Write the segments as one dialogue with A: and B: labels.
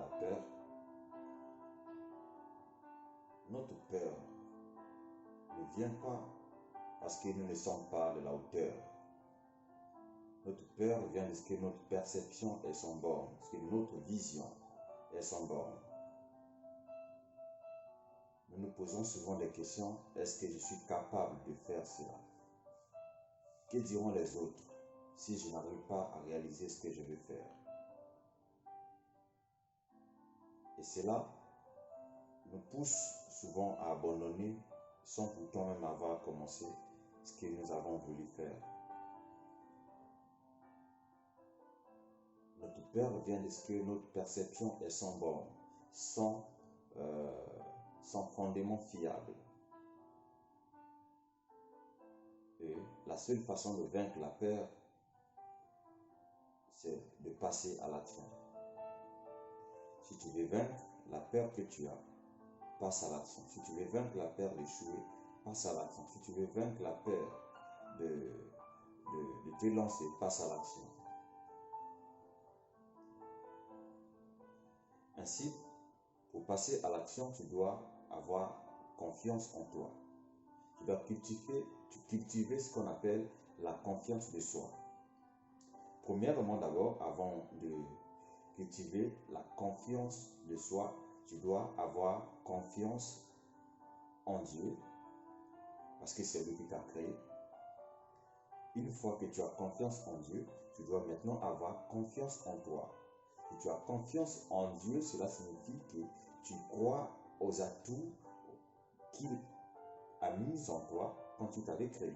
A: la peur, notre peur ne vient pas parce que nous ne sommes pas de la hauteur. Notre peur vient de ce que notre perception est sans borne, ce que notre vision est sans borne. Nous nous posons souvent des questions, est-ce que je suis capable de faire cela? Que diront les autres si je n'arrive pas à réaliser ce que je veux faire? Et cela nous pousse souvent à abandonner sans pourtant même avoir commencé ce que nous avons voulu faire. Notre peur vient de ce que notre perception est sans borne, sans fondement fiable. Et la seule façon de vaincre la peur, c'est de passer à l'action. Si tu veux vaincre la peur que tu as, passe à l'action. Si tu veux vaincre la peur d'échouer, passe à l'action. Si tu veux vaincre la peur de te lancer, passe à l'action. Ainsi, pour passer à l'action, tu dois avoir confiance en toi. Tu dois cultiver ce qu'on appelle la confiance de soi. Premièrement, d'abord, avant de cultiver la confiance de soi, tu dois avoir confiance en Dieu, parce que c'est lui qui t'a créé. Une fois que tu as confiance en Dieu, tu dois maintenant avoir confiance en toi. Si tu as confiance en Dieu, cela signifie que tu crois aux atouts qu'il a mis en toi quand il t'avait créé.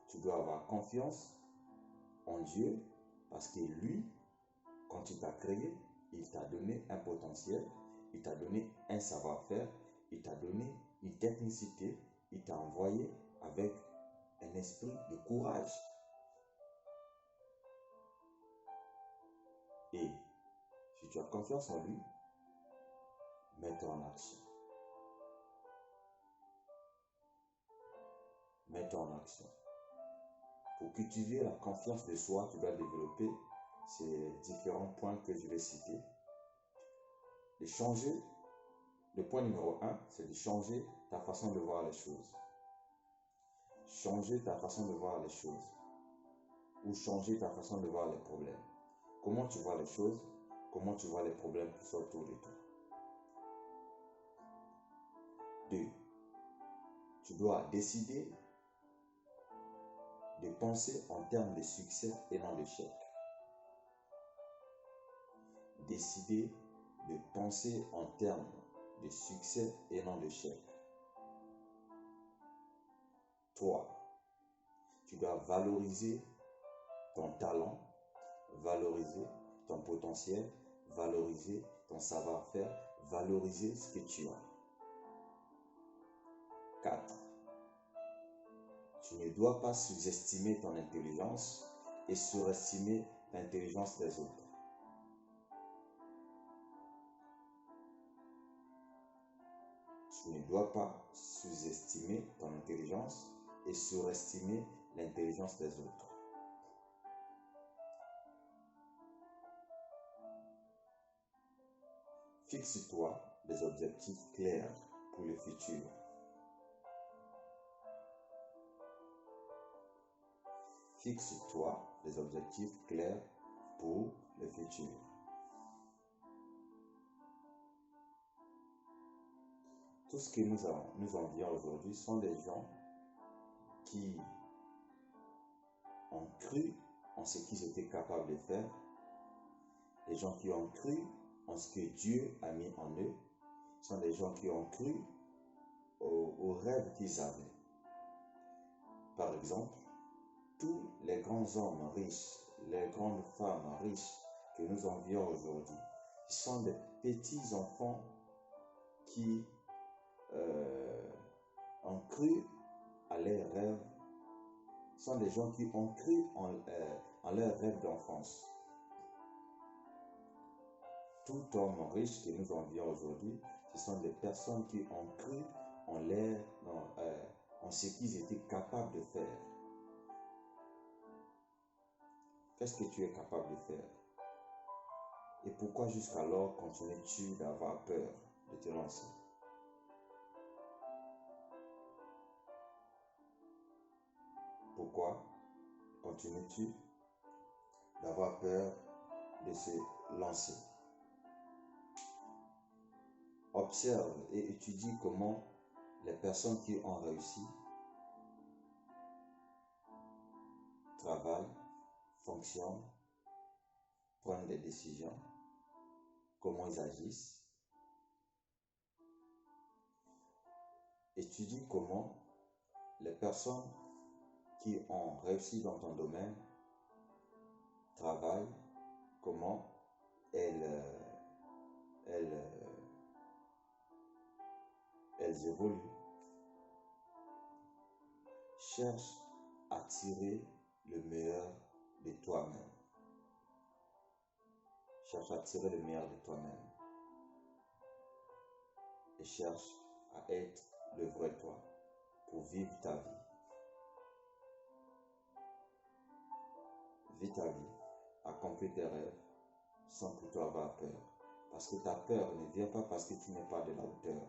A: Tu dois avoir confiance en Dieu parce que lui, quand il t'a créé, il t'a donné un potentiel, il t'a donné un savoir-faire, il t'a donné une technicité, il t'a envoyé avec un esprit de courage. Et si tu as confiance en lui, mets-toi en action. Mets-toi en action. Pour cultiver la confiance de soi, tu dois développer ces différents points que je vais citer. De changer, le point numéro 1, c'est de changer ta façon de voir les choses. Changer ta façon de voir les choses. Ou changer ta façon de voir les problèmes. Comment tu vois les choses, comment tu vois les problèmes qui sont autour de toi. 2. Tu dois décider de penser en termes de succès et non d'échec. Décider de penser en termes de succès et non d'échec. 3. Tu dois valoriser ton talent, valoriser ton potentiel, valoriser ton savoir-faire, valoriser ce que tu as. 4. Tu ne dois pas sous-estimer ton intelligence et surestimer l'intelligence des autres. Tu ne dois pas sous-estimer ton intelligence et surestimer l'intelligence des autres. Fixe-toi des objectifs clairs pour le futur. Fixe-toi des objectifs clairs pour le futur. Tout ce que nous envions aujourd'hui sont des gens qui ont cru en ce qu'ils étaient capables de faire, des gens qui ont cru en ce que Dieu a mis en eux, sont des gens qui ont cru aux rêves qu'ils avaient. Par exemple, tous les grands hommes riches, les grandes femmes riches que nous envions aujourd'hui, sont des petits enfants qui ont cru à leurs rêves, sont des gens qui ont cru en leurs rêves d'enfance. Tout homme riche que nous envions aujourd'hui, ce sont des personnes qui ont cru en ce qu'ils étaient capables de faire. Qu'est-ce que tu es capable de faire? Et pourquoi jusqu'alors continues-tu d'avoir peur de te lancer? Pourquoi continues-tu d'avoir peur de se lancer? Observe et étudie comment les personnes qui ont réussi travaillent, fonctionnent, prennent des décisions, comment ils agissent. Étudie comment les personnes qui ont réussi dans ton domaine travaillent, comment elles évoluent. Cherche à tirer le meilleur de toi-même. Cherche à tirer le meilleur de toi-même. Et cherche à être le vrai toi pour vivre ta vie. Vis ta vie, accomplis tes rêves sans pour toi avoir peur. Parce que ta peur ne vient pas parce que tu n'es pas de la hauteur.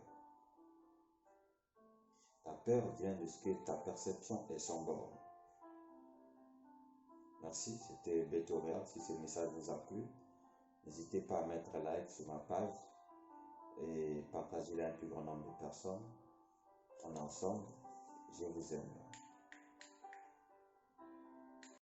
A: Ta peur vient de ce que ta perception est sans borne. Merci, c'était Beto Real. Si ce message vous a plu, n'hésitez pas à mettre un like sur ma page et partager-le à un plus grand nombre de personnes. En ensemble, je vous aime.